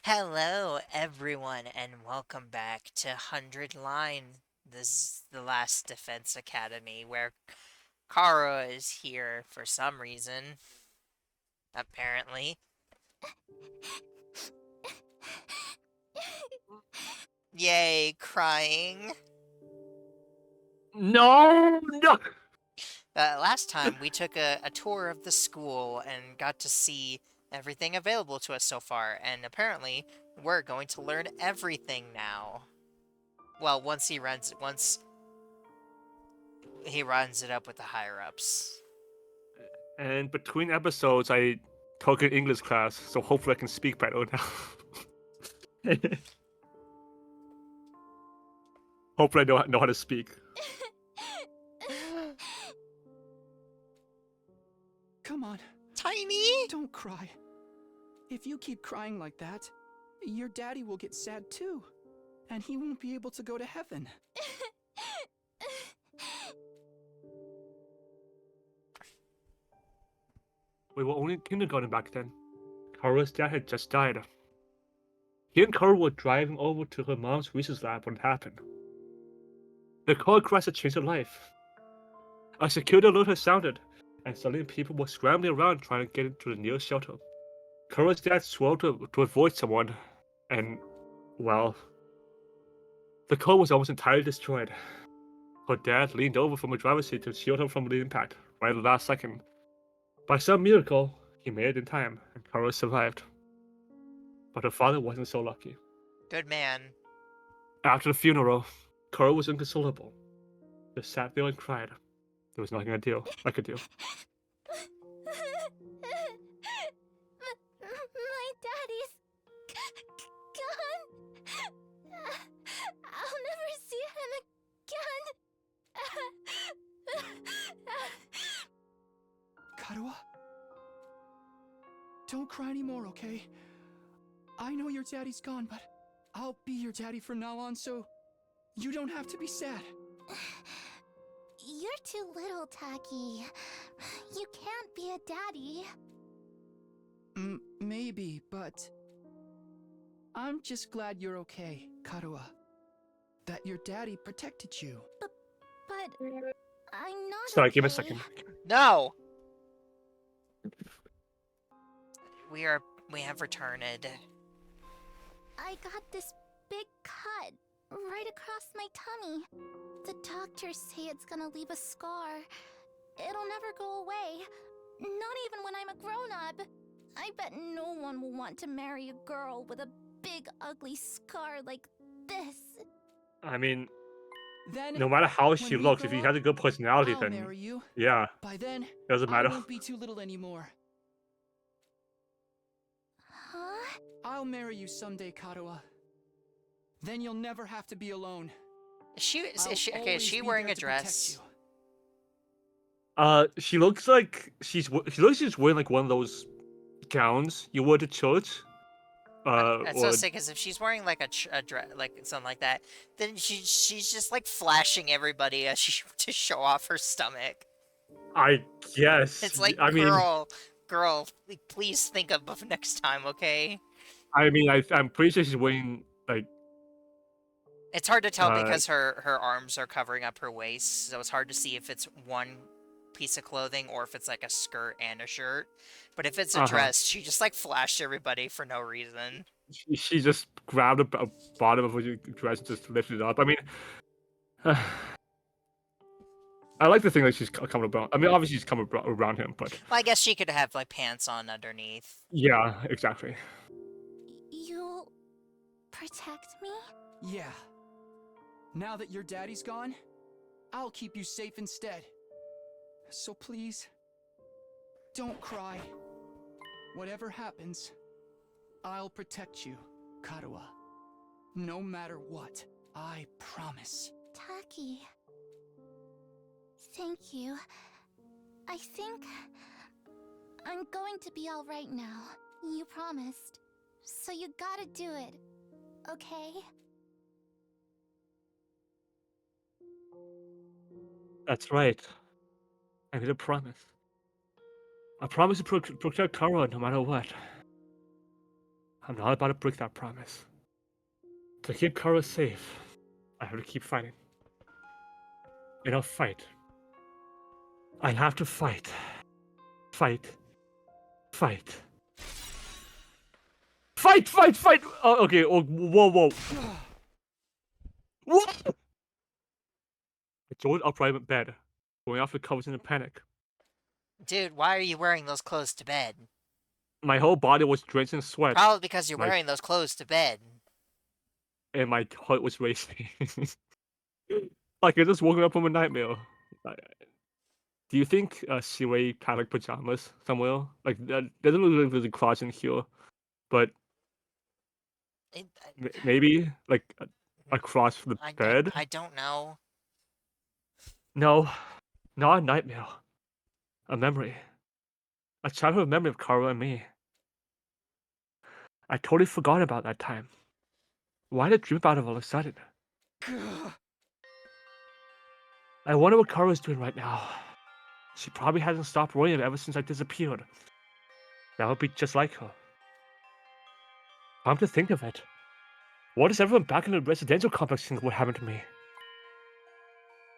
Hello, everyone, and welcome back to 100 Line. This is the last Defense Academy where Kara is here for some reason, apparently. Yay, crying. No, no. Last time we took a tour of the school and got to see everything available to us so far, and apparently we're going to learn everything now. Well, once he runs it up with the higher ups. And between episodes, I took an English class, so hopefully I can speak better now. Hopefully I know how to speak. Come on, Tiny? don't cry. If you keep crying like that, your daddy will get sad too, and he won't be able to go to heaven. We were only in kindergarten back then. Kara's dad had just died. He and Kara were driving over to her mom's research lab when it happened. The car crash had changed her life. A security alert had sounded, and suddenly people were scrambling around trying to get into the nearest shelter. Kara's dad swore to avoid someone, and, well, the car was almost entirely destroyed. Her dad leaned over from the driver's seat to shield her from the impact right at the last second. By some miracle, he made it in time, and Kara survived. But her father wasn't so lucky. Good man. After the funeral, Kara was inconsolable. Just sat there and cried. There was nothing I could do. My daddy's gone. I'll never see him again. Karuha? Don't cry anymore, okay? I know your daddy's gone, but I'll be your daddy from now on, so you don't have to be sad. You're too little, Taki. You can't be a daddy. Maybe, but I'm just glad you're okay, Karuha. That your daddy protected you. But I'm not Sorry, okay. give me a second. No! We have returned. I got this big cut right across my tummy. The doctors say it's gonna leave a scar. It'll never go away. Not even when I'm a grown-up. I bet no one will want to marry a girl with a big ugly scar like this. I mean, Then, no matter how when she we looks, grow if you up, had a good personality, I'll then marry you. yeah, By then, it doesn't I matter. won't be too little anymore. Huh? I'll marry you someday, Karuha. Then you'll never have to be alone. Is she okay? Is always she be wearing there a to protect dress? you. She looks like she looks like she's wearing like one of those gowns you wear to church. That's what I Or was saying, because if she's wearing like a dress, like something like that, then she's just like flashing everybody as she to show off her stomach. I guess. It's like, I mean, girl, please think of next time, okay? I'm pretty sure she's wearing like It's hard to tell uh because her arms are covering up her waist, so it's hard to see if it's one piece of clothing or if it's like a skirt and a shirt. But if it's a uh-huh. dress, she just like flashed everybody for no reason. She just grabbed a bottom of her dress and just lifted it up. I mean, I like to think that she's coming around. I mean, obviously she's coming around him, but Well, I guess she could have like pants on underneath. yeah, exactly. You'll protect me? Yeah. Now that your daddy's gone, I'll keep you safe instead. So please, don't cry. Whatever happens, I'll protect you, Karuha. No matter what, I promise. Taki. Thank you. I think I'm going to be all right now. You promised. So you gotta do it. Okay? That's right. I made a promise. I promise to protect Kara no matter what. I'm not about to break that promise. To keep Kara safe, I have to keep fighting. And I'll fight. I have to fight. Fight. Fight. Fight, fight, fight! Oh, okay, oh, whoa, whoa. What? I joined upright in bed, going off the covers in a panic. Dude, why are you wearing those clothes to bed? My whole body was drenched in sweat, Probably because you're Like- wearing those clothes to bed. and my heart was racing. Like I just woken up from a nightmare. Do you think she wear panic pajamas somewhere? Like, that doesn't look like there's a closet in here, but It, maybe like across the I, bed? I don't know. No, not a nightmare. A memory. A childhood memory of Kara and me. I totally forgot about that time. Why did I dream about it all of a sudden? I wonder what Kara's doing right now. She probably hasn't stopped worrying ever since I disappeared. That would be just like her. Come to think of it, what does everyone back in the residential complex think what happened to me?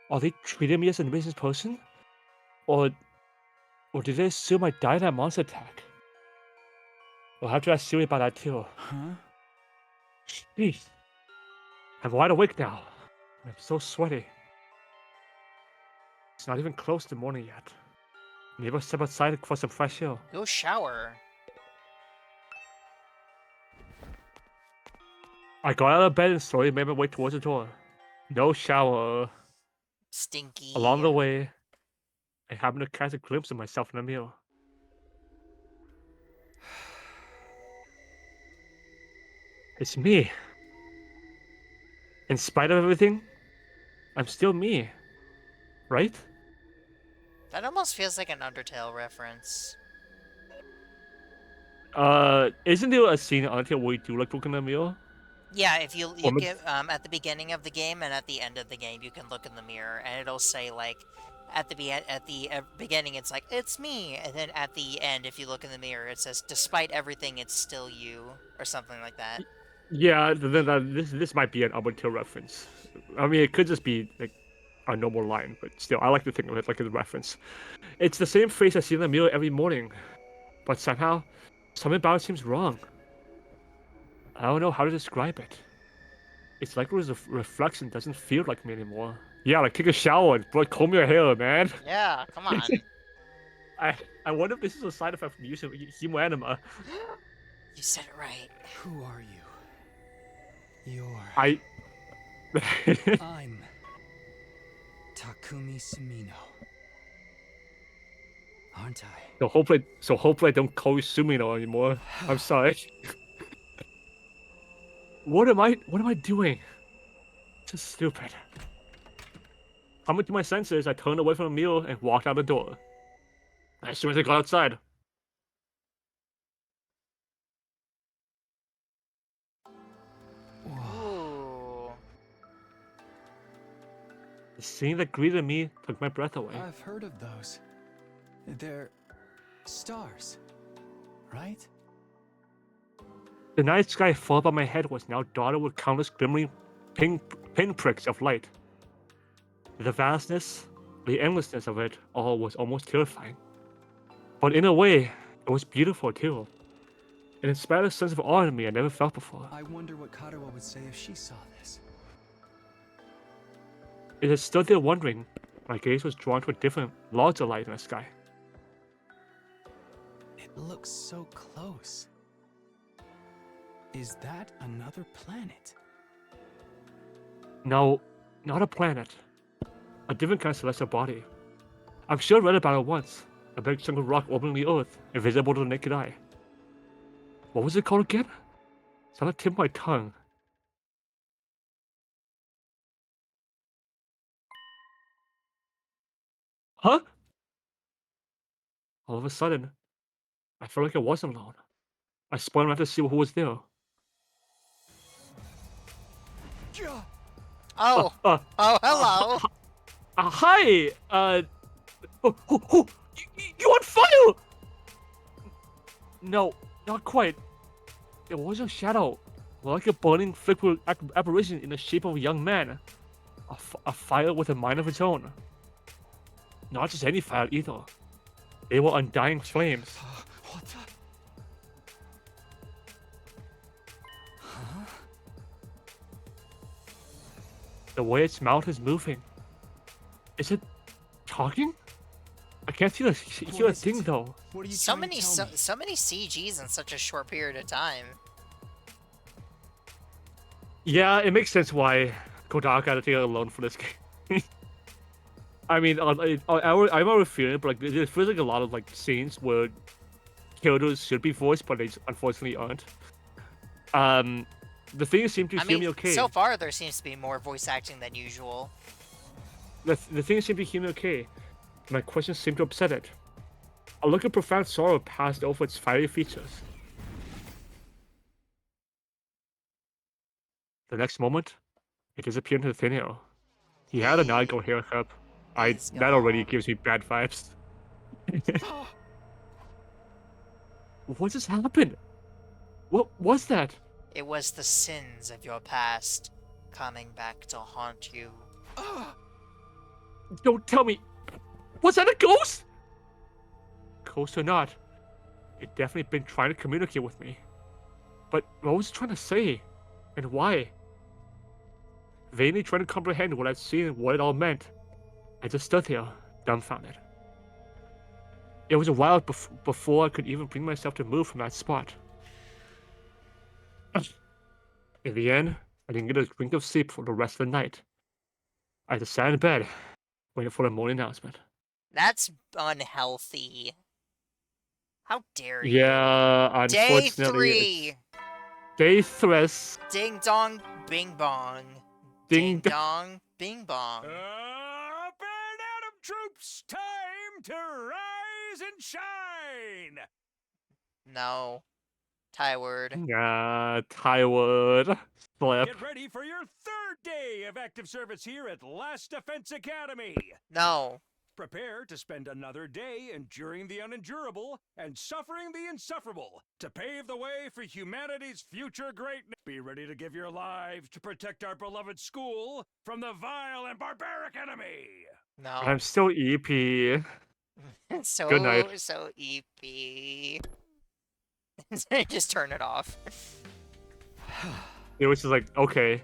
Are they treating me as a business person? Or did they assume I died in that monster attack? We'll have to ask Siri about that too. Huh? Jeez. I'm wide awake now. I'm so sweaty. It's not even close to morning yet. Maybe I'll step outside for some fresh air. Go shower. I got out of bed and slowly made my way towards the door. No shower. Stinky. Along the way, I happened to catch a glimpse of myself in the mirror. It's me. In spite of everything, I'm still me. Right? That almost feels like an Undertale reference. Isn't there a scene in Undertale where you do like look in the mirror? Yeah, if you Well, get at the beginning of the game and at the end of the game, you can look in the mirror and it'll say like, at the beginning it's like it's me, and then at the end, if you look in the mirror, it says despite everything, it's still you, or something like that. Yeah, then this might be an Undertale reference. I mean, it could just be like a normal line, but still, I like to think of it like a reference. It's the same face I see in the mirror every morning, but somehow, something about it seems wrong. I don't know how to describe it. It's like the reflection doesn't feel like me anymore. Yeah, like take a shower and comb your hair, man. Yeah, come on. I wonder if this is a side effect from using Hemo Anima. You said it right. Who are you? You're. I'm Takumi Sumino. Aren't I? So hopefully I don't call you Sumino anymore. I'm sorry. What am I doing? Just stupid. Coming to my senses, I turned away from the mirror and walked out the door. As soon as I got outside. Whoa. Ooh. The scene that greeted me took my breath away. I've heard of those. They're stars, right? The night sky far above my head was now dotted with countless glimmering pinpricks of light. The vastness, the endlessness of it all was almost terrifying. But in a way, it was beautiful too. It inspired a sense of awe in me I never felt before. I wonder what Katawa would say if she saw this. As I stood there wondering, my gaze was drawn to a different, larger light in the sky. It looks so close. Is that another planet? No, not a planet. A different kind of celestial body. I'm sure I read about it once. A big chunk of rock orbiting the Earth, invisible to the naked eye. What was it called again? It's on the tip of my tongue. Huh? All of a sudden, I felt like I wasn't alone. I spun around to see who was there. Oh. Oh, hello. Hi! You on fire! No, not quite. It was a shadow, like a burning, flickering apparition in the shape of a young man. A fire with a mind of its own. Not just any fire either. They were undying flames. What the? Huh? The way its mouth is moving. Is it talking? I can't hear a is thing it? though. What are you So trying many, to tell me? so many CGs in such a short period of time. Yeah, it makes sense why Kodak had to take it alone for this game. I mean, I'm already feeling it, but like, it feels like a lot of like scenes where characters should be voiced, but they unfortunately aren't. The things seem to I hear me mean, okay. so far there seems to be more voice acting than usual. The things seem to hear me okay. My questions seem to upset it. A look of profound sorrow passed over its fiery features. The next moment, it disappeared into thin air. He had a Naruto haircut. It's That already gone. gives me bad vibes. What just happened? What was that? It was the sins of your past coming back to haunt you. Don't tell me. Was that a ghost? Ghost or not, it definitely been trying to communicate with me. But what was it trying to say? And why? Vainly trying to comprehend what I'd seen and what it all meant, I just stood there, dumbfounded. It was a while before I could even bring myself to move from that spot. In the end, I didn't get a drink of sleep for the rest of the night. I just sat in bed, waiting for the morning announcement. That's unhealthy. How dare you? Yeah, Day unfortunately, 3! Day 3. Ding dong, bing bong. Ding Ding dong, bing bong. Up and Atom troops, time to rise and shine! No. Tyward. Tyward. Slip. Get ready for your third day of active service here at Last Defense Academy. No. Prepare to spend another day enduring the unendurable and suffering the insufferable to pave the way for humanity's future greatness. Be ready to give your lives to protect our beloved school from the vile and barbaric enemy. No. I'm still EP. so, Good night. so EP. Just turn it off. It was just like, okay.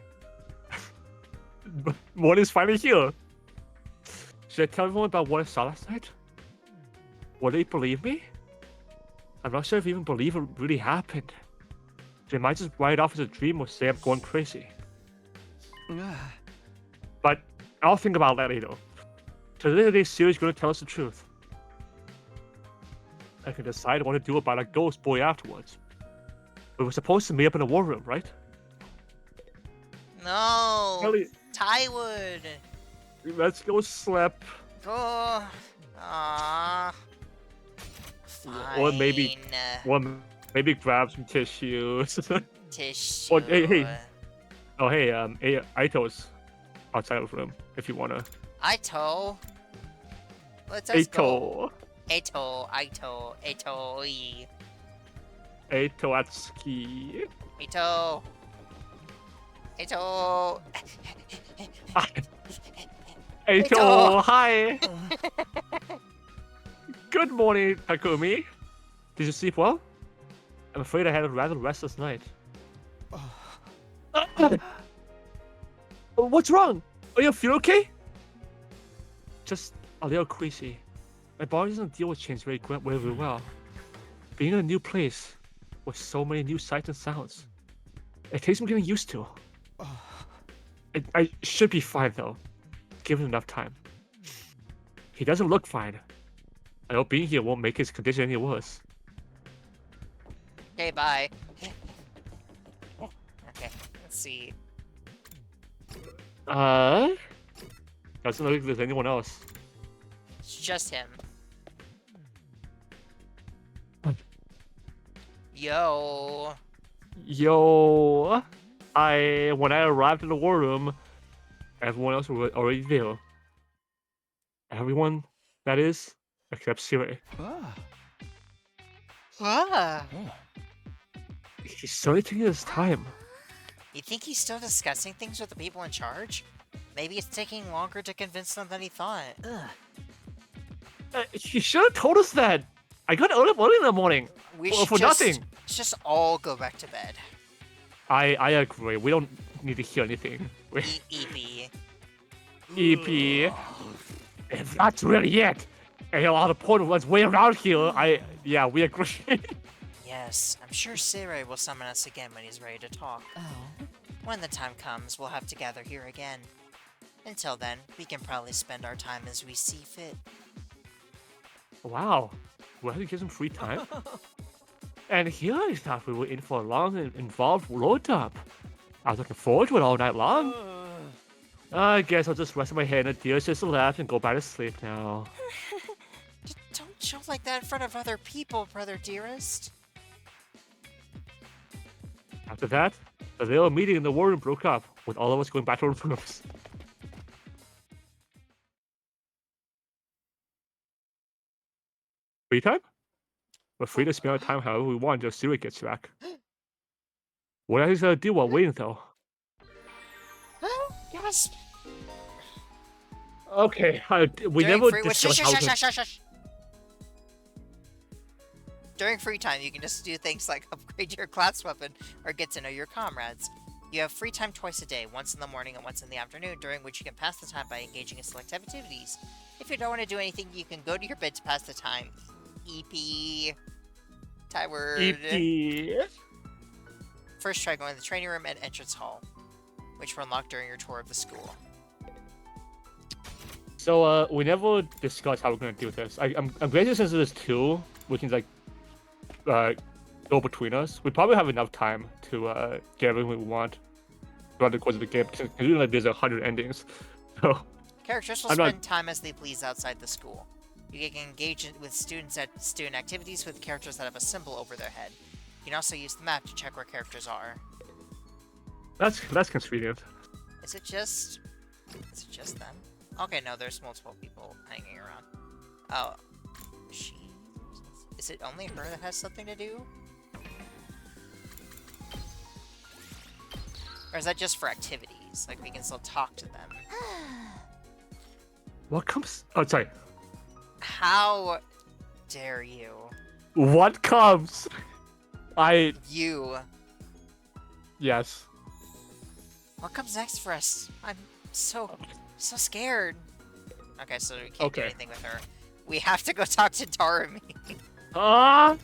What is finally here? Should I tell everyone about what I saw last night? Will they believe me? I'm not sure if I even believe it really happened. They might just write it off as a dream or say I'm going crazy. But I'll think about that later. Today's series is going to tell us the truth. I can decide what to do about a ghost boy afterwards. We were supposed to meet up in the war room, right? No. Ellie, Tyward. let's go slap. Go. Aww. Or maybe- Fine. Maybe grab some tissues. Tissue. Or, hey. Oh, hey, Aito's outside of the room if you wanna. Aito. Let's go. Aito. Aito. Aitoatsuki. Aito. Aito, hi. Good morning, Takumi. Did you sleep well? I'm afraid I had a rather restless night. What's wrong? Are you feel okay? Just a little queasy. My body doesn't deal with change very well. Being in a new place with so many new sights and sounds, it takes some getting used to. I should be fine though, given enough time. He doesn't look fine. I hope being here won't make his condition any worse. Okay, bye. Okay, let's see. Doesn't look like there's anyone else. It's just him. Yo. Yo, when I arrived in the war room, everyone else was already there. Everyone, that is, except Siri. Ah. Ah. Oh. He's certainly taking his time. You think he's still discussing things with the people in charge? Maybe it's taking longer to convince them than he thought. Ugh. He should have told us that. I got up early in the morning. We for should nothing. Let's just all go back to bed. I agree. We don't need to hear anything. EP. EP. If that's really it, and a lot of point was way around here, yeah, we agree. Yes, I'm sure Seirai will summon us again when he's ready to talk. Oh. When the time comes, we'll have to gather here again. Until then, we can probably spend our time as we see fit. Wow. We'll have to give some free time. And here I thought we were in for a long and involved road up. I was looking forward to it all night long. I guess I'll just rest my head in a dear sister lap and go back to sleep now. Don't show like that in front of other people, brother dearest. After that, the little meeting in the war room broke up, with all of us going back to our rooms. Free time? We're free to spend our time however we want until Siri gets back. What else is gonna do while waiting, though? Yes. Okay, we During never free- discussed shush, how shush, to... shush, shush. During free time, you can just do things like upgrade your class weapon or get to know your comrades. You have free time twice a day, once in the morning and once in the afternoon, during which you can pass the time by engaging in select activities. If you don't want to do anything, you can go to your bed to pass the time. EP. Tyward. EP. First, try going to the training room and entrance hall, which were unlocked during your tour of the school. So, we never discussed how we're gonna do this. I'm guessing since there's two, we can, like, go between us. We probably have enough time to get everything we want throughout the course of the game, considering like there's 100 endings. So Characters will spend time as they please outside the school. You can engage with students at student activities with characters that have a symbol over their head. You can also use the map to check where characters are. that's convenient. Is it just them? Okay, no, there's multiple people hanging around. Oh, is it only her that has something to do? Or is that just for activities? Like, we can still talk to them. What comes? Oh, sorry. How dare you? What comes? You. Yes. What comes next for us? I'm so scared. Okay, so we can't do anything with her. We have to go talk to Darumi. No.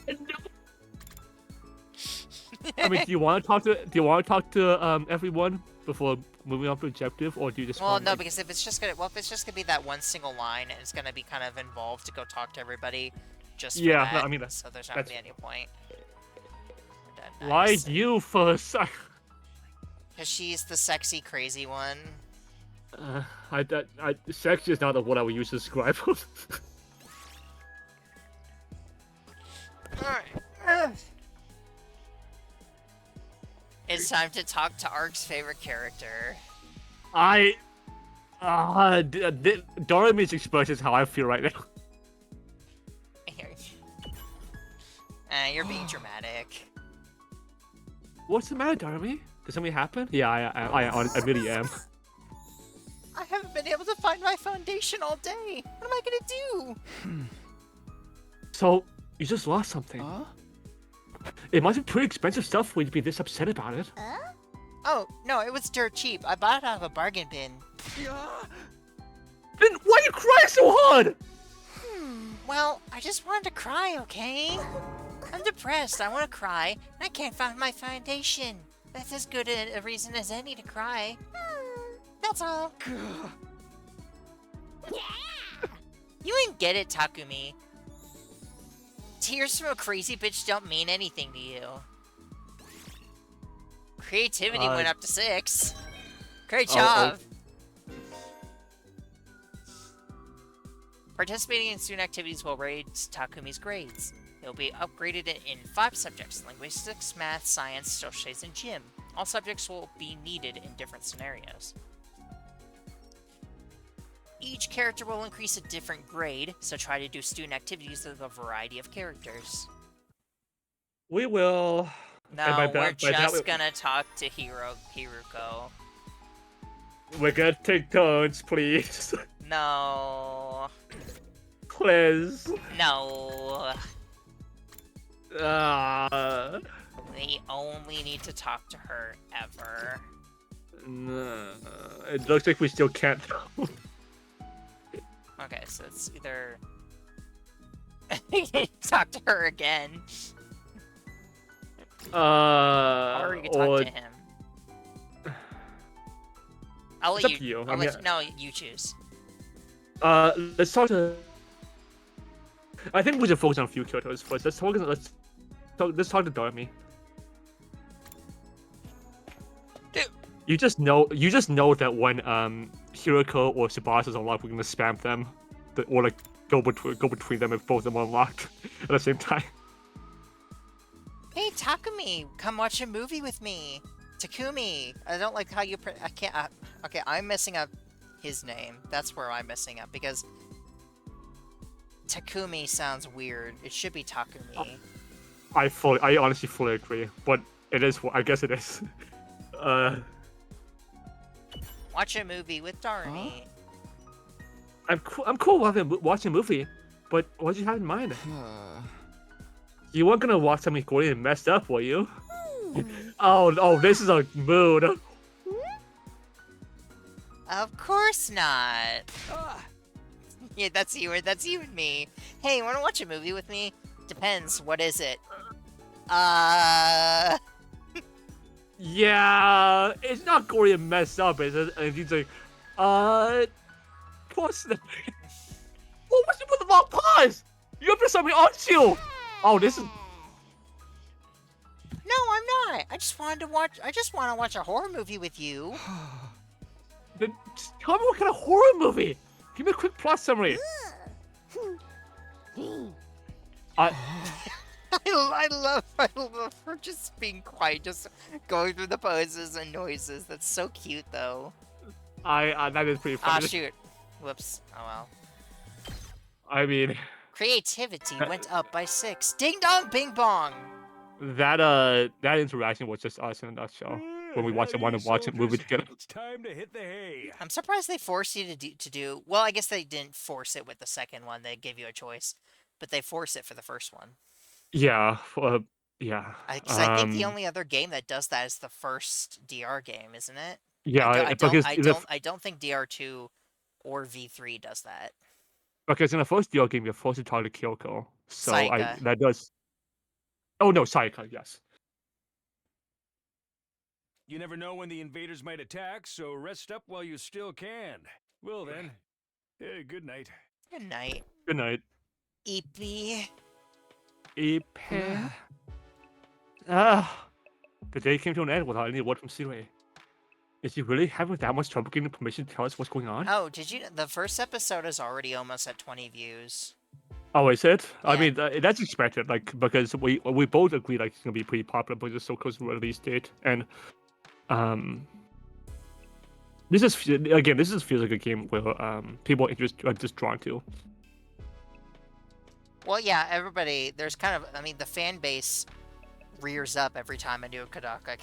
I mean, do you want to talk to everyone before moving on to objective, or do you just? Well, want, no, like... because if it's just gonna be that one single line, and it's gonna be kind of involved to go talk to everybody, just for that. No, I mean so there's not gonna be any point. Why Nice. you first? Because she's the sexy, crazy one. Sexy is not the word I would use to describe her. It's time to talk to Ark's favorite character. Darumi's expression is how I feel right now. You're being dramatic. What's the matter, Darumi? Did something happen? Yeah, I really am. I haven't been able to find my foundation all day. What am I gonna do? So, you just lost something. Huh? It must be pretty expensive stuff for you to be this upset about it. Oh, no, it was dirt cheap. I bought it out of a bargain bin. Yeah. Then why you crying so hard? Well, I just wanted to cry, okay? I'm depressed. I want to cry. And I can't find my foundation. That's as good a reason as any to cry. That's all. You ain't get it, Takumi. Tears from a crazy bitch don't mean anything to you. Creativity went up to 6. Great job. Participating in student activities will raise Takumi's grades. It will be upgraded in 5 subjects: linguistics, math, science, social studies, and gym. All subjects will be needed in different scenarios. Each character will increase a different grade, so try to do student activities with a variety of characters. We will. No, by we're that- by that just we- gonna talk to Hiruko. We're gonna take turns, please. No. Please. No. We only need to talk to her ever. No. It looks like we still can't. Okay, so it's either talk to her again, or you can talk to him. I'll It's let up to you. you. I'll let you. No, you choose. Let's talk to. I think we should focus on a few characters first. Let's talk to Dormy. Dude. You just know that when Hiroko or Tsubasa is unlocked, we're gonna spam them, or like go between them if both of them are unlocked at the same time. Hey, Takumi, come watch a movie with me. Takumi. I don't like how you. I can't. Okay, I'm messing up his name. That's where I'm messing up because Takumi sounds weird. It should be Takumi. I honestly fully agree, but it is. I guess it is. Watch a movie with Darnie. I'm cool watching a movie, but what did you have in mind? You weren't gonna watch something gory and messed up, were you? Oh, this is a mood. Of course not. Yeah, that's you and me. Hey, wanna watch a movie with me? Depends. What is it? Yeah, it's not gory and messed up, is it? And he's like, what's the... What was it with the wrong pause? You're up to something, aren't you? Oh, this is... No, I'm not. I just want to watch a horror movie with you. Just tell me what kind of horror movie. Give me a quick plot summary. I love her just being quiet, just going through the poses and noises. That's so cute, though. That is pretty Ah, funny. shoot. Whoops. Oh well. I mean, Creativity went up by 6. Ding dong, bing bong. that interaction was just us in a nutshell. When we watch a movie together. It's time to hit the hay. I'm surprised they forced you to do. Well, I guess they didn't force it with the second one. They gave you a choice, but they forced it for the first one. Yeah, yeah. Because I think the only other game that does that is the first DR game, isn't it? Yeah, I don't think DR2 or V3 does that. because in the first DL game you're forced to talk to Kyoko. So Saika. that does. Oh no, Saika, yes. You never know when the invaders might attack, so rest up while you still can. Well then, good night. Good night, Good night. Eepy. The day came to an end without any word from Siri. Is he really having that much trouble getting permission to tell us what's going on? Oh, did you? The first episode is already almost at 20 views. Oh, is it? I Yeah. mean, that's expected, like, because we both agree, like, it's gonna be pretty popular, but it's so close to release date, and this feels like a game where people are just drawn to. Well, yeah, everybody. There's kind of. I mean, the fan base rears up every time a new Kodaka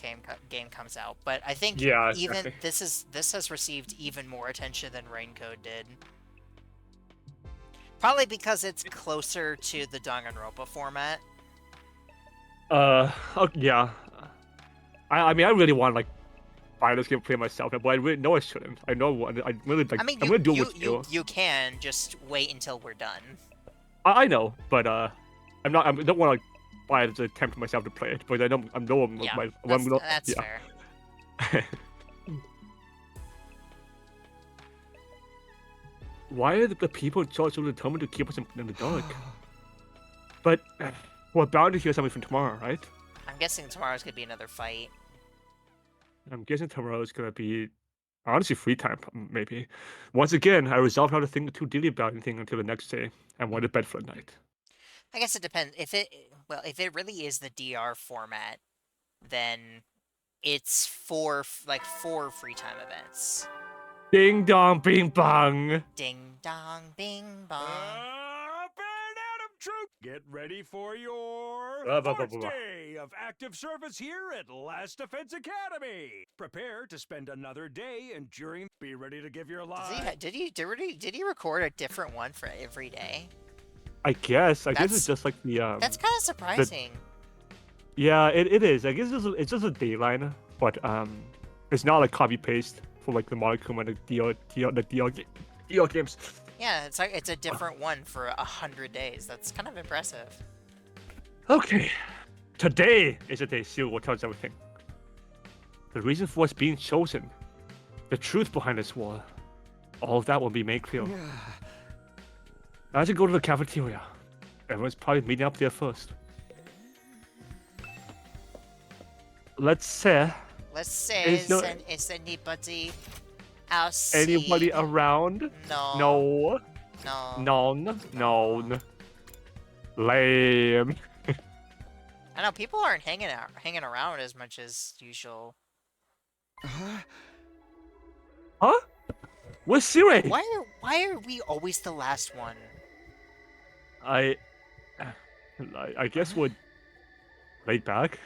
game comes out. But I think Yeah, even exactly. this has received even more attention than Raincode did. Probably because it's closer to the Danganronpa format. Yeah. I mean, I really want to, like, buy this game, play myself, but I really know I shouldn't. I know I really like. I mean, I'm gonna do it with you can just wait until we're done. I know, but I don't want to, like, buy it to tempt myself to play it, but I know I'm Yeah, that's yeah. fair. Why are the people in charge so determined to keep us in the dark? But we're bound to hear something from tomorrow, right? I'm guessing tomorrow's gonna be another fight. I'm guessing tomorrow is gonna be honestly free time, maybe. Once again, I resolved not to think too deeply about anything until the next day and went to bed for the night. I guess it depends. If it really is the DR format, then it's four free time events. Ding dong, bing bong. Ding dong, bing bong. Up and at 'em, troop! Get ready for your Blah, blah, blah, fourth blah, blah. day of active service here at Last Defense Academy. Prepare to spend another day enduring. Be ready to give your life. Did he record a different one for every day? I guess it's That's- just like the That's kind of surprising. yeah, it is. I guess it's just a dayline, but it's not like copy paste for like the Monokuma and the DL games. Yeah, it's like it's a different one for 100 days. That's kind of impressive. Okay, today is the day Seal will tell us everything. The reason for us being chosen, the truth behind this war, all of that will be made clear. As you go to the cafeteria, everyone's probably meeting up there first. Let's say Let's say Is is anybody else? anybody around? No. No. No. None. Lame. I know people aren't hanging around as much as usual. Huh? Where's Siri? Why are we always the last one? I guess we're laid back.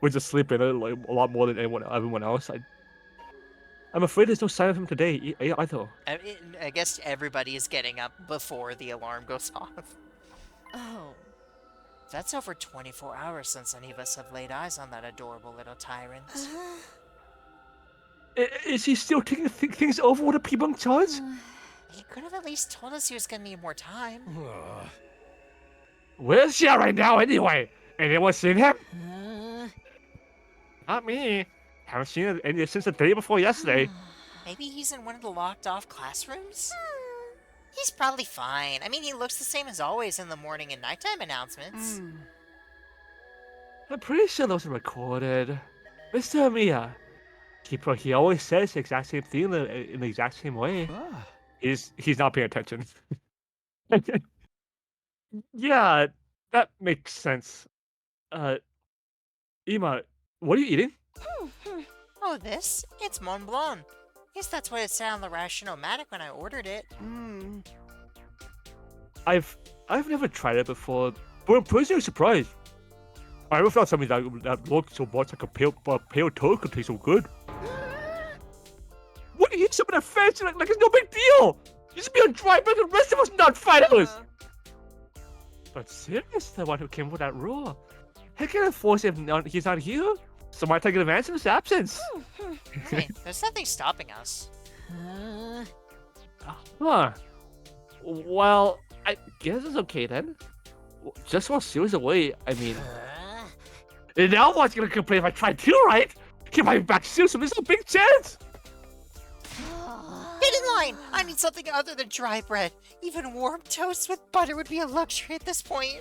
We're just sleeping a lot more than everyone else. I'm afraid there's no sign of him today either. I guess everybody is getting up before the alarm goes off. Oh. That's over 24 hours since any of us have laid eyes on that adorable little tyrant. Is he still taking things over with the people in charge? He could have at least told us he was gonna need more time. Where's he right now anyway? Anyone seen him? Not me. Haven't seen him since the day before yesterday. Maybe he's in one of the locked-off classrooms? He's probably fine. I mean, he looks the same as always in the morning and nighttime announcements. I'm pretty sure those are recorded. Mr. Amiya. He always says the exact same thing in the exact same way. Ah. He's not paying attention. Yeah, that makes sense. Ima, what are you eating? Oh, this? It's Mont Blanc. Guess that's what it said on the Ration-O-Matic when I ordered it. I've never tried it before, but I'm personally surprised. I never thought something that looked so much like a pale toad could taste so good. What do you eat some of that fancy like it's no big deal? You should be on dry bread the rest of us not fighters. But Sirius the one who came with that rule. He can't enforce if he's not here. So might take advantage of his absence. Hey, there's nothing stopping us. Huh. Well, I guess it's okay then. Just while Sirius away, I mean... And now one's gonna complain if I try too, right? Keep my back soon, so there's no big chance! Get in line! I need something other than dry bread. Even warm toast with butter would be a luxury at this point.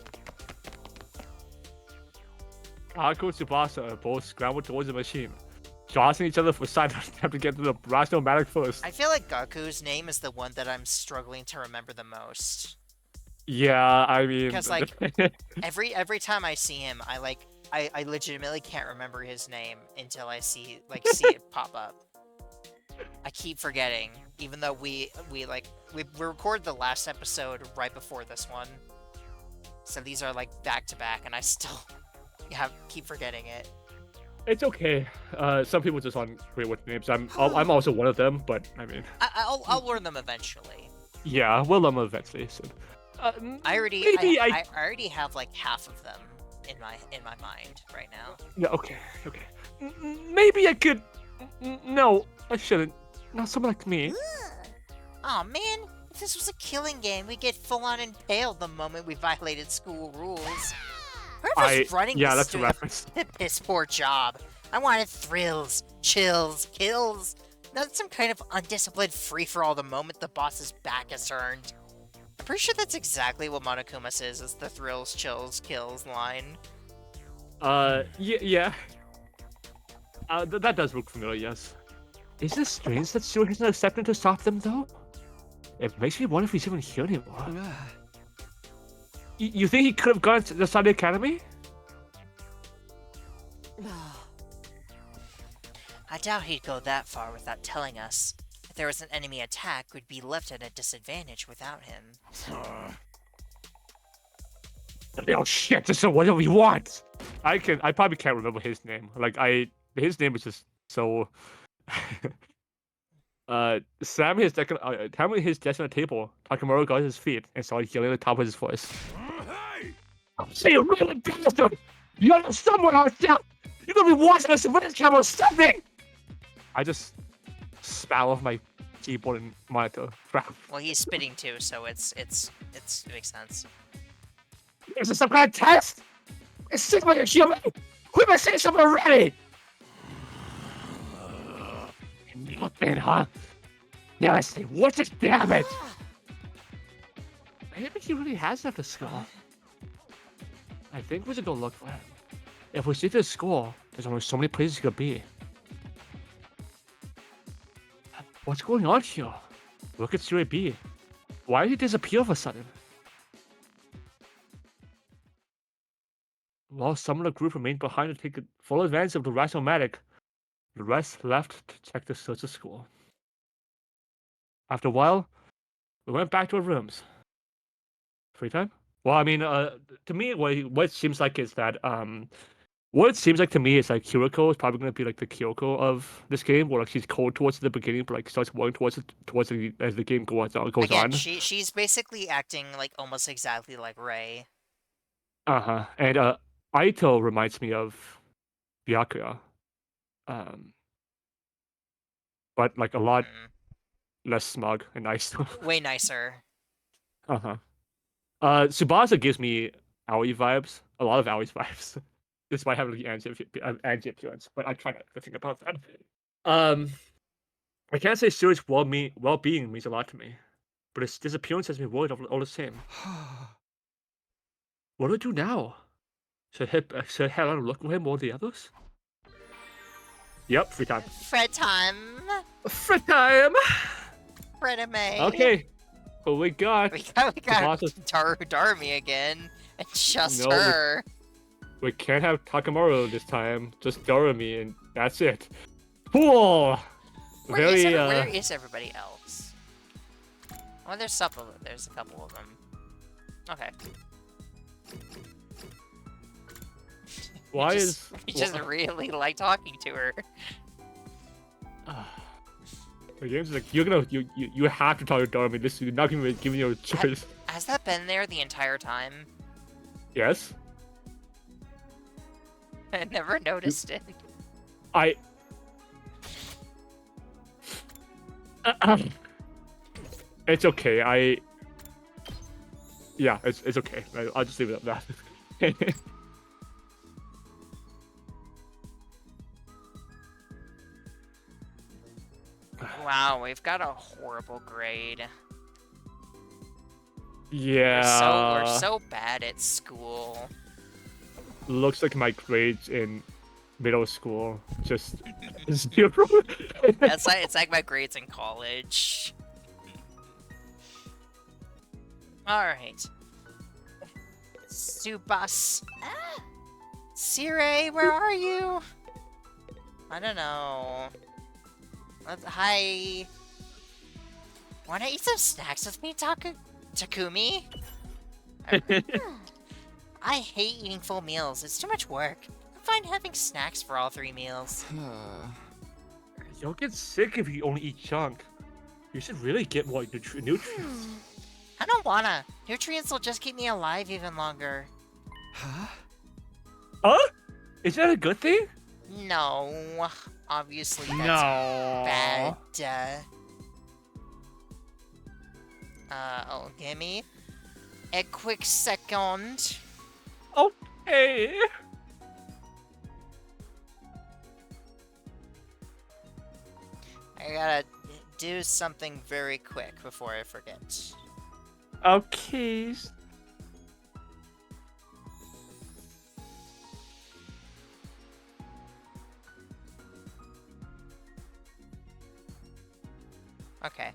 Ako and Tsubasa both scrambled towards the machine, jostling each other for sight to have to get to the Ration-O-Matic first. I feel like Gaku's name is the one that I'm struggling to remember the most. Yeah, I mean... Because, like, every time I see him, I legitimately can't remember his name until I see it pop up. I keep forgetting, even though we recorded the last episode right before this one. So these are like back to back, and I still keep forgetting it. It's okay. Some people just aren't great with names. I'm also one of them, but I mean... I'll learn them eventually. Yeah, we'll learn them eventually soon. I already have like half of them in my mind right now. Yeah, okay. Maybe I could... No, I shouldn't. Not someone like me. Aw, man. If this was a killing game, we'd get full-on impaled the moment we violated school rules. Whoever's running yeah, this that's a reference. did a piss poor job. I wanted thrills, chills, kills, not some kind of undisciplined free-for-all the moment the boss's back is turned. I'm pretty sure that's exactly what Monokuma says is the thrills, chills, kills line. Yeah. That does look familiar, yes. Isn't it strange that Stuart hasn't accepted to stop them, though? It makes me wonder if he's even here anymore. You think he could have gone to the Sunday Academy? I doubt he'd go that far without telling us. If there was an enemy attack, we'd be left at a disadvantage without him. Oh shit! Just whatever you want. I probably can't remember his name. Like his name is just so. Sam his desk on the table. Takamaru got his feet and started yelling at the top of his voice. Hey! Say you really bastard! You're somewhere out there! You're gonna be watching a surveillance camera or something! I just spat off my keyboard and monitor. Crap. Well, he's spitting too, so it makes sense. Is this some kind of test? It's sick like a human! Quit by saying something already! Nothing, huh? Now I say, what's it, damn it? Maybe he really has left the school. I think we should go look for him. If we see this school, there's only so many places he could be. What's going on here? Look at Serie B. Why did he disappear all of a sudden? While some of the group remained behind to take full advantage of the Rational-Matic, the rest left to check the search of school. After a while, we went back to our rooms. Free time? Well, I mean, to me, what it seems like is that, what it seems like to me is like Kiriko is probably going to be like the Kyoko of this game, where like she's cold towards the beginning, but like starts warming towards as the game goes Again, on. she's basically acting like almost exactly like Rei. And Aito reminds me of Byakuya. But like a lot less smug and nice. Way nicer. Tsubasa gives me Aoi vibes, a lot of Aoi's vibes, despite having the anti appearance. But I try not to think about that. I can't say Suri's well-being means a lot to me, but his disappearance has me worried all the same. What do I do now? Should I head on and look for him or the others? Yep, free time. Fred time. Free time. Fredame. Okay. What we got? We got Tsubasa's- Darmi again. It's just No, her. We can't have Takamaru this time. Just Doremi, and that's it. Cool. Where is everybody else? Well, there's a couple of them. Okay. Why We just really like talking to her. The game's like you have to talk to Doremi. This is not giving you a choice. Has that been there the entire time? Yes. I never noticed it. It's okay. Yeah, it's okay. I'll just leave it at that. Wow, we've got a horrible grade. Yeah. We're so bad at school. Looks like my grades in middle school just 0. It's like my grades in college. Alright. Subas. Sire, where are you? I don't know. Hi. Wanna eat some snacks with me, Takumi? I hate eating full meals. It's too much work. I'm fine having snacks for all 3 meals. You'll get sick if you only eat junk. You should really get more nutrients. I don't wanna. Nutrients will just keep me alive even longer. Huh? Is that a good thing? No. Obviously that's No. bad. Give me a quick second. Okay. I gotta do something very quick before I forget. Okay. Okay.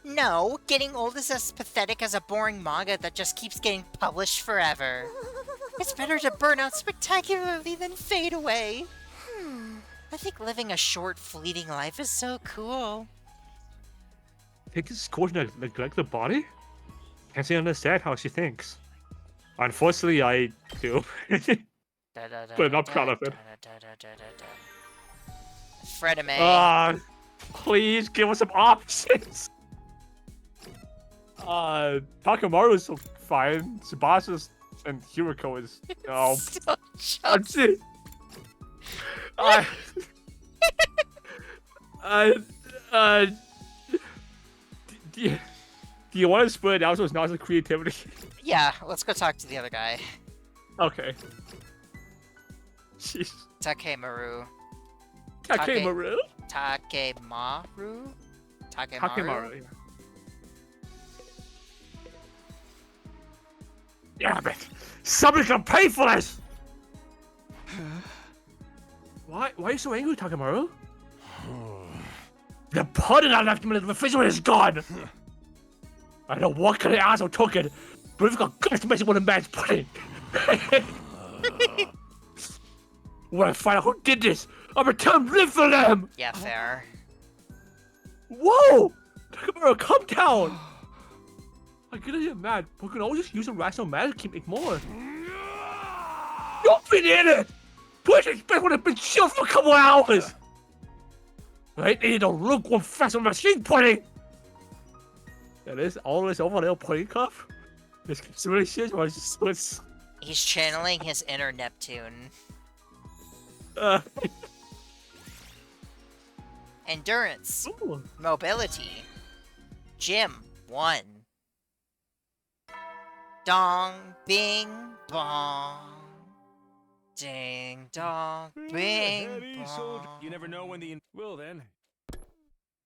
No. Getting old is as pathetic as a boring manga that just keeps getting published forever. It's better to burn out spectacularly than fade away. I think living a short, fleeting life is so cool. Think it's cool to neglect the body? Can't see understand how she thinks. Unfortunately, I do. But I'm not proud of it. Frenemy. Please give us some options. Takamaru's fine. Tsubasa and Hiriko is no. Still I'm just- see. Do you want to split it out so it's not the creativity? Yeah, let's go talk to the other guy. Okay. Jeez. Takemaru. Takemaru? Takemaru? Takemaru, yeah. Yeah, but somebody's gonna pay for this! Why are you so angry, Takemaru? The pudding I left him in the refrigerator is gone! I don't know what kind of asshole took it, but we've got guts to mess with a man's pudding! When I find out who did this, I'm gonna tell him live for them! Yeah, fair. Whoa! Takamaru, calm down! I get it, mad, but we can always just use a rational magic to make more. You've been in it! What do you expect when I've been chilled for a couple hours? I need a lukewarm festival machine pudding! That is all this over little pudding cup? This is really shit, or it's He's channeling his inner Neptune. Endurance. Ooh. Mobility. Gym. 1. Dong, bing, bong. Ding, dong, bing, Heady, soldier. bong. You never know when the. Well then.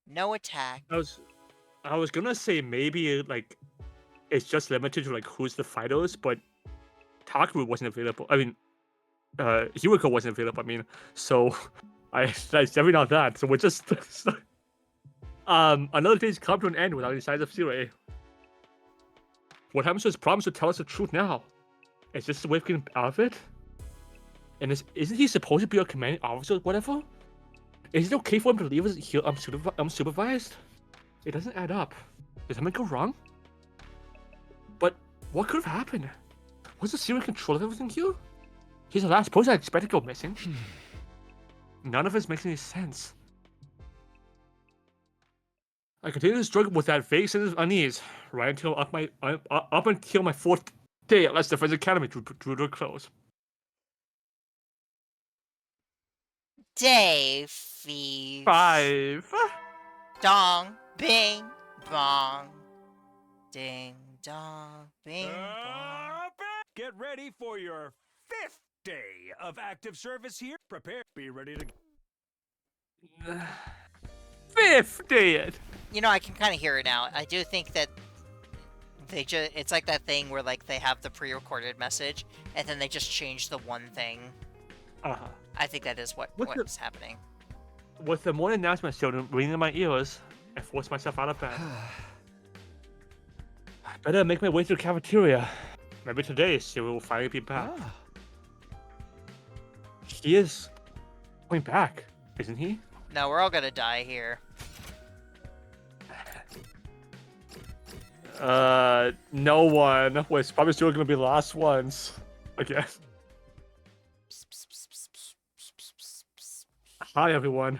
No attack. I was gonna say maybe like it's just limited to like who's the fighters, but Takaru wasn't available. I mean, Hiriko wasn't available. I mean, so that's definitely not that. So we're just another day's come to an end without any signs of Sirei. What happens to his promise to tell us the truth now? Is this the way of getting out of it? And isn't he supposed to be a commanding officer or whatever? Is it okay for him to leave us here unsupervised? It doesn't add up. Did something go wrong? But what could have happened? Was the Sirei in control of everything here? He's the last person I expect to go missing. None of this makes any sense. I continue to struggle with that vague sense of unease right until up until my 4th day at Let's Defense Academy drew to a close. Day 5. Dong, bing, bong. Ding, dong, bing, bong. Get ready for your 5th day of active service here. Prepare. Be ready to. 5th day. You know, I can kind of hear it now. I do think that it's like that thing where like they have the pre-recorded message and then they just change the one thing. Uh-huh. I think that is What's what's happening. With the morning announcement still ringing in my ears, I forced myself out of bed. I better make my way to the cafeteria. Maybe today Siri will finally be back. He is going back, isn't he? No, we're all gonna die here. No one. We're probably still gonna be the last ones, I guess. Hi everyone.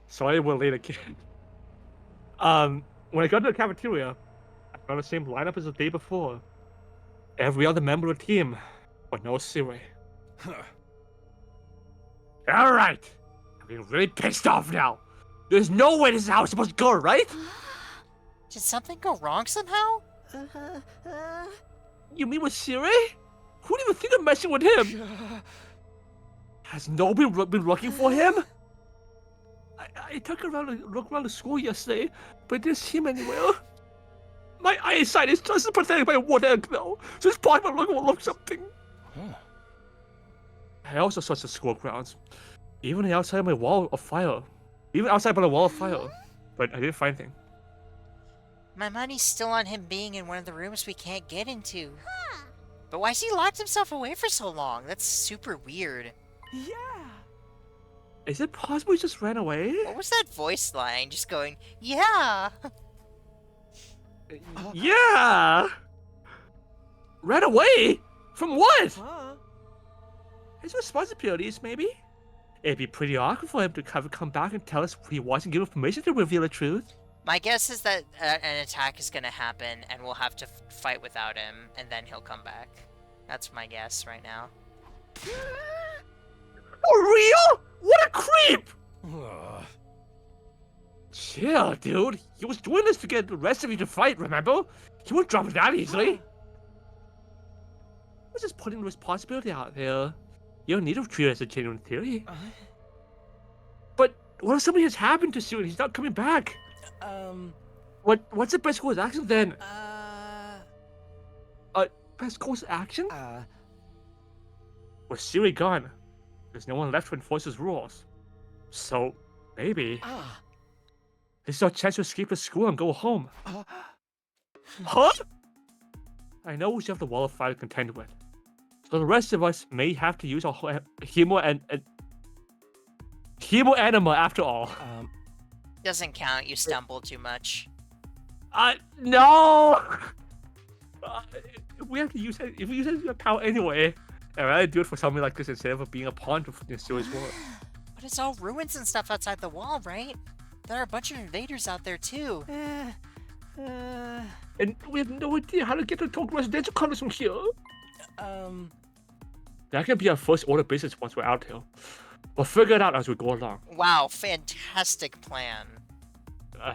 Sorry we're late again. When I got to the cafeteria, I found the same lineup as the day before. Every other member of the team, but no Sirei. Alright! I'm getting really pissed off now. There's no way this is how it's supposed to go, right? Did something go wrong somehow? You mean with Sirei? Who do you think of messing with him? Has nobody been looking for him? I took a look around the school yesterday, but I didn't see him anywhere. My eyesight is just as pathetic by one egg, though, so it's possible to look something. I also searched the school grounds, even outside my wall of fire. Even outside by the wall of fire, but I didn't find anything. My money's still on him being in one of the rooms we can't get into. But why's he locked himself away for so long? That's super weird. Yeah. Is it possible he just ran away? What was that voice line? Just going, yeah! Yeah! Ran away? From what? Huh? His responsibilities, maybe? It'd be pretty awkward for him to come back and tell us he wasn't given permission to reveal the truth. My guess is that an attack is gonna happen, and we'll have to fight without him, and then he'll come back. That's my guess right now. For real? What a creep! Chill, dude. He was doing this to get the rest of you to fight, remember? He wouldn't drop it that easily. We're just putting responsibility out there. You don't need to treat it as a genuine theory. But what if something has happened to Sue and he's not coming back? What's the best course of action then? Best course of action? With Siri gone, there's no one left to enforce his rules. So, maybe... This is our chance to escape the school and go home. Huh? I know we still have the wall of fire to contend with. So the rest of us may have to use our hemo anima after all. Doesn't count, you stumble too much. No! We have to use it. If we use it as a power anyway, I'd rather do it for something like this instead of being a pawn to Siri's war. But it's all ruins and stuff outside the wall, right? There are a bunch of invaders out there too. And we have no idea how to get to Tokyo residential colors from here. That can be our first order of business once we're out here. We'll figure it out as we go along. Wow, fantastic plan. As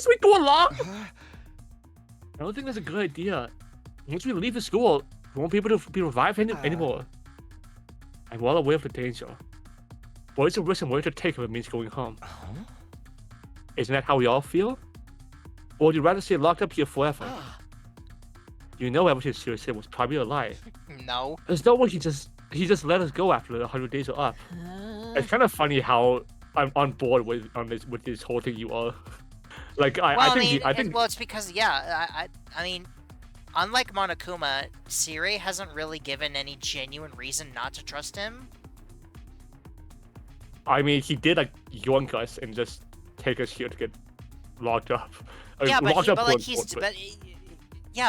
we go along? I don't think that's a good idea. Once we leave the school, we won't be able to be revived anymore. I'm well aware of the danger. But it's a risk I'm willing to take if it means going home. Isn't that how we all feel? Or would you rather stay locked up here forever? You know everything Siri said was probably a lie. No. There's no way he just let us go after the 100 days are up. It's kind of funny how I'm on board with this whole thing you are. Like I think well, it's because I mean, unlike Monokuma, Siri hasn't really given any genuine reason not to trust him. I mean, he did like yoink us and just take us here to get locked up. Yeah,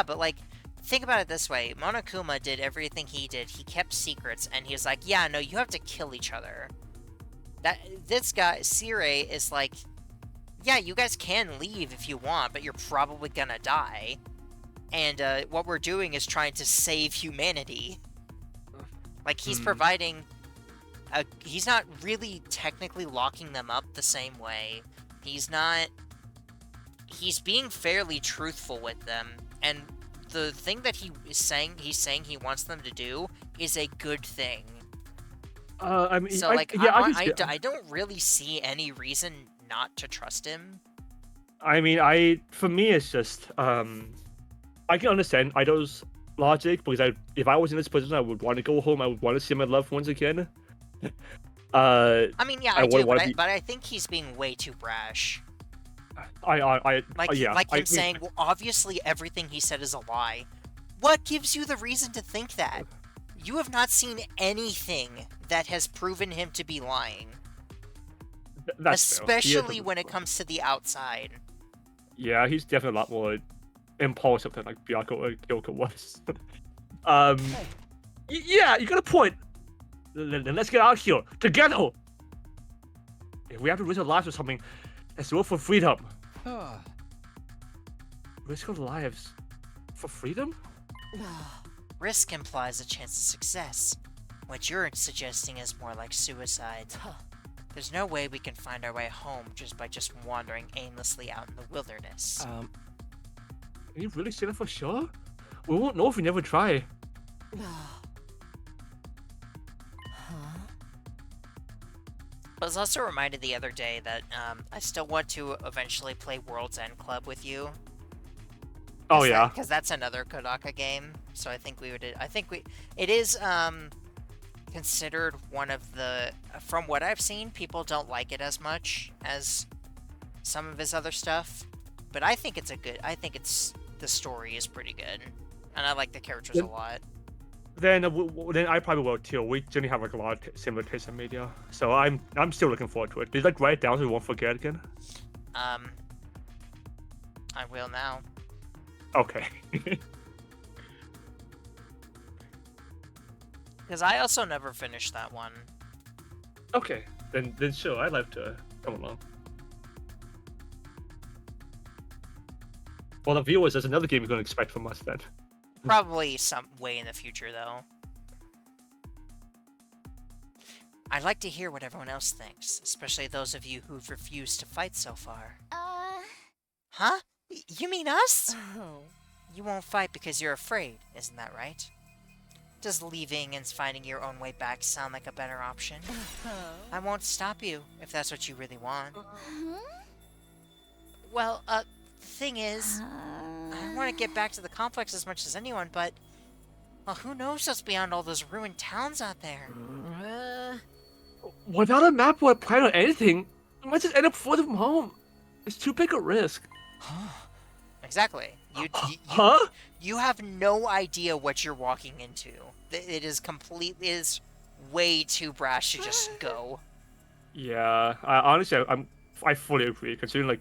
but like, think about it this way: Monokuma did everything he did. He kept secrets, and he was like, "Yeah, no, you have to kill each other." This guy Siri is like, "Yeah, you guys can leave if you want, but you're probably gonna die." And what we're doing is trying to save humanity. Like he's providing. He's not really technically locking them up the same way. He's being fairly truthful with them, and the thing that he's saying he wants them to do is a good thing. I mean, so I don't really see any reason not to trust him. I mean, for me, it's just I can understand Ido's logic because if I was in this position, I would want to go home. I would want to see my loved ones again. I mean, yeah, I do, but I think he's being way too brash. Saying, well, obviously everything he said is a lie. What gives you the reason to think that? You have not seen anything that has proven him to be lying. Especially when it comes to the outside. Yeah, he's definitely a lot more impulsive than like Byako or Kyoko was. Yeah, you got a point. Then let's get out here together. If we have to risk our lives or something, let's do it for freedom. Risk our lives for freedom? Risk implies a chance of success. What you're suggesting is more like suicide. There's no way we can find our way home just by wandering aimlessly out in the wilderness. Are you really saying that for sure? We won't know if we never try. I was also reminded the other day that I still want to eventually play World's End Club with you. Oh yeah, because that's another Kodaka game. So I think it is considered one of the. From what I've seen, people don't like it as much as some of his other stuff, but I think it's the story is pretty good, and I like the characters a lot. Then I probably will too. We generally have like a lot of similar tastes in media, so I'm still looking forward to it. Did you like write it down so we won't forget again? I will now. Okay. Because I also never finished that one. Okay, then sure, I'd like to come along. Well, the viewers, there's another game you're going to expect from us then. Probably some way in the future, though. I'd like to hear what everyone else thinks, especially those of you who've refused to fight so far. Huh? You mean us? You won't fight because you're afraid, isn't that right? Does leaving and finding your own way back sound like a better option? I won't stop you, if that's what you really want. Well, the thing is, I want to get back to the complex as much as anyone, but... Well, who knows what's beyond all those ruined towns out there? Without a map or a plan or anything, we might just end up further from home. It's too big a risk. Exactly. Huh? You have no idea what you're walking into. It is way too brash to just go. Yeah, honestly, I fully agree. Considering like,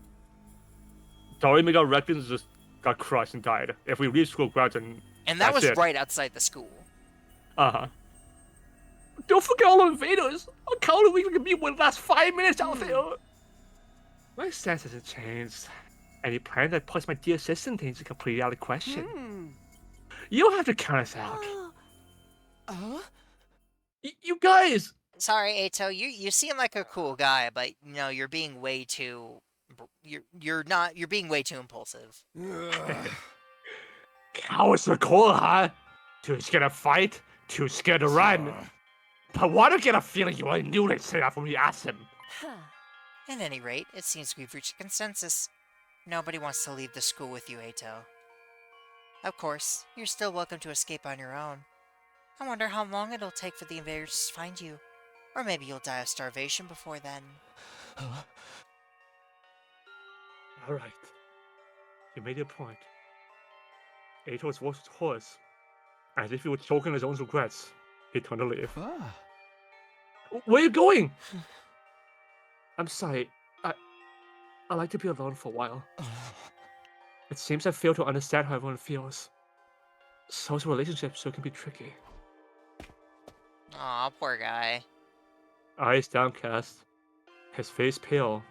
Doremi got wrecked and just got crushed and died. If we reach school grounds and that was it. right outside the school. Don't forget all the invaders. I can't believe we can be one last 5 minutes out there. My stance hasn't changed. Any plan that puts my dear assistant into completely out of question. You don't have to count us out. You guys! Sorry, Eito, you seem like a cool guy, but you're being way too you're being way too impulsive. Cowards are cool, huh? Too scared to fight, too scared to run. But why do I get a feeling you already knew they'd say that when we asked him? At any rate, it seems we've reached a consensus. Nobody wants to leave the school with you, Eito. Of course, you're still welcome to escape on your own. I wonder how long it'll take for the invaders to find you. Or maybe you'll die of starvation before then. Alright. You made your point. Eito's voice was hoarse. As if he was choking his own regrets. He turned to leave. Where are you going? I'm sorry. I like to be alone for a while. It seems I fail to understand how everyone feels. Social relationships so can be tricky. Aw, poor guy. Eyes downcast, his face pale.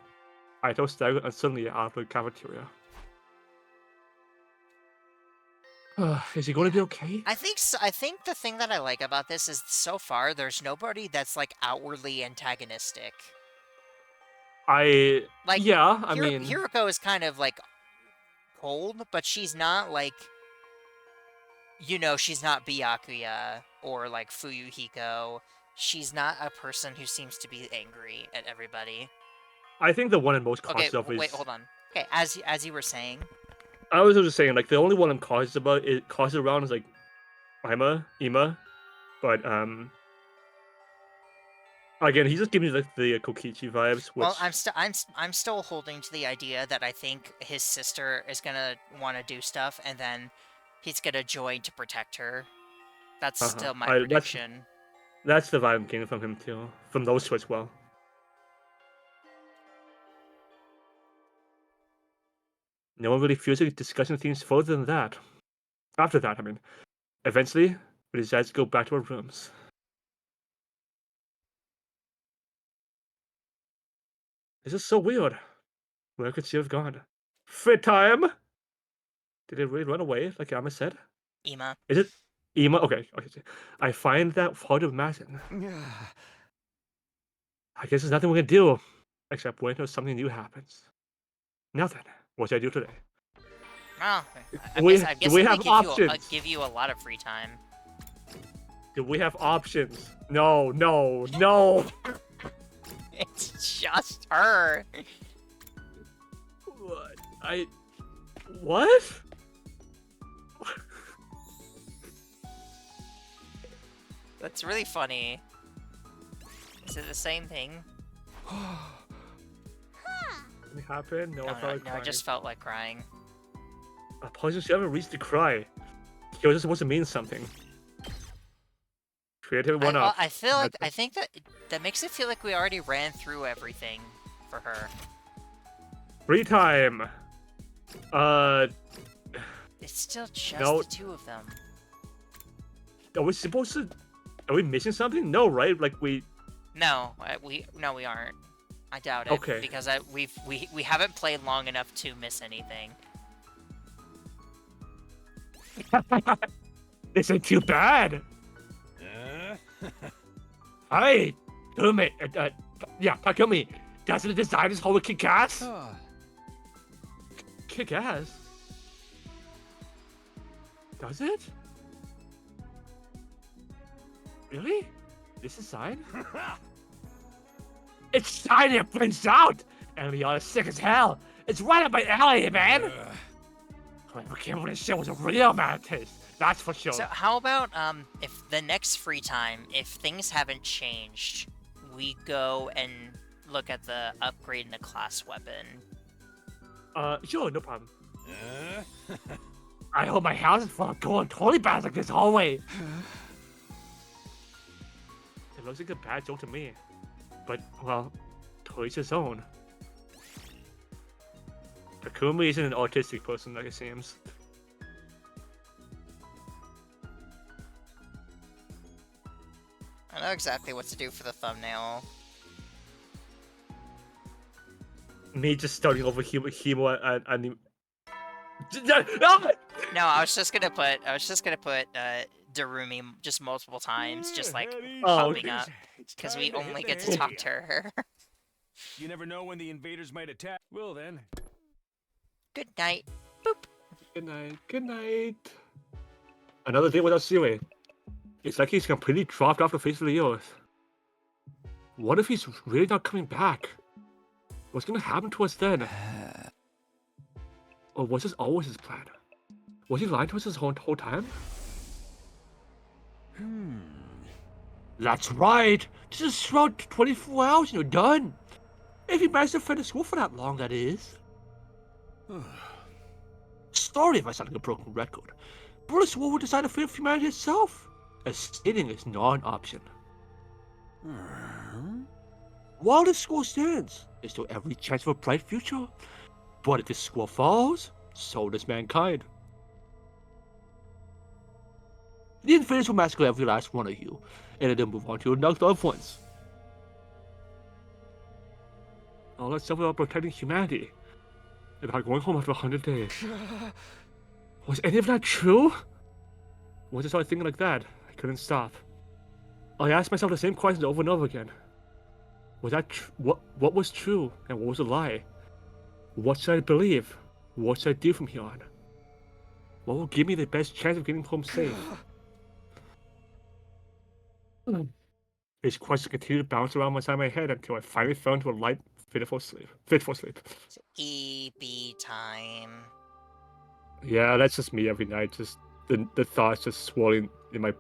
Aito staggered uncertainly out of the cafeteria. Is he going to be okay? I think the thing that I like about this is so far there's nobody that's like outwardly antagonistic. Yeah, I mean... Hiroko is kind of like cold, but she's not like, she's not Byakuya or like Fuyuhiko. She's not a person who seems to be angry at everybody. I think the one I'm most cautious of is... Wait, hold on. Okay, as you were saying... I was just saying, like, the only one I'm cautious around is, like, Ima. But, again, he's just giving me, like, the Kokichi vibes, which... Well, I'm still holding to the idea that I think his sister is gonna want to do stuff, and then he's gonna join to protect her. That's still my prediction. That's the vibe I'm getting from him, too. From those two as well. No one really feels like discussing things further than that. After that, I mean. Eventually, we decided to go back to our rooms. This is so weird. Where could she have gone? Fit time! Did it really run away, like Amma said? Ima. Is it Ima? Okay. I find that hard to imagine. I guess there's nothing we can do, except wait until something new happens. Nothing. What should I do today? Oh, I guess we have options? Give you a lot of free time. Do we have options? No. It's just her. What? That's really funny. Is it the same thing? What happened? No, I just felt like crying. Apologies, you haven't reached to cry. It was supposed to mean something. Creative one up. I think that makes it feel like we already ran through everything for her. Free time. It's still just the two of them. Are we supposed to Are we missing something? No, right? Like we. No, we aren't. I doubt it. Okay. Because we haven't played long enough to miss anything. This ain't too bad. Hey, Takumi. Yeah, Takumi. Doesn't the designers hold a kick ass? Kick ass? Does it? Really? This is sign? It's shiny and prints out! And we are sick as hell! It's right up my alley, man! I can't believe this shit was a real mantis. That's for sure. So how about if the next free time, if things haven't changed, we go and look at the upgrade in the class weapon. Sure, no problem. I hope my house is full of gold totally bad like this hallway. It looks like a bad joke to me. But, well, to each his own. Takumi isn't an autistic person like it seems. I know exactly what to do for the thumbnail. Me just starting over Himo and the... No, I was just gonna put Darumi just multiple times, just like popping up, because we only get to talk to her. You never know when the invaders might attack. Well then. Good night. Boop. Good night. Good night. Another day without Siri. It's like he's completely dropped off the face of the earth. What if he's really not coming back? What's gonna happen to us then? Or was this always his plan? Was he lying to us this whole time? That's right! Just around 24 hours and you're done! If you manage to finish school for that long, that is. Sorry if I sound like a broken record, but this war will decide the fate of humanity itself. Escaping is not an option. While this school stands, there's still every chance of a bright future. But if this school falls, so does mankind. The invaders will massacre every last one of you, and then move on to your next loved ones. All that's stuff about protecting humanity. About going home after 100 days. Was any of that true? Once I started thinking like that, I couldn't stop. I asked myself the same questions over and over again. Was that what was true and what was a lie? What should I believe? What should I do from here on? What will give me the best chance of getting home safe? These questions continued to bounce around inside my head until I finally fell into a light, fitful sleep. EB time. Yeah, that's just me every night. Just the thoughts just swirling in my.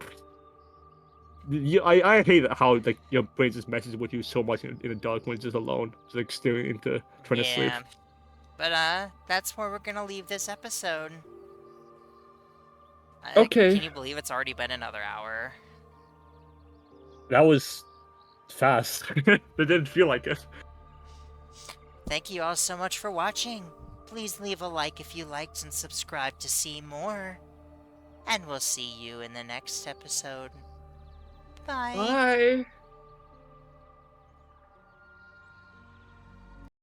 I hate how like your brain just messes with you so much in the dark when it's just alone, just like staring into trying to sleep. But that's where we're gonna leave this episode. Okay. Can you believe it's already been another hour? That was fast. It didn't feel like it. Thank you all so much for watching. Please leave a like if you liked and subscribe to see more. And we'll see you in the next episode. Bye. Bye.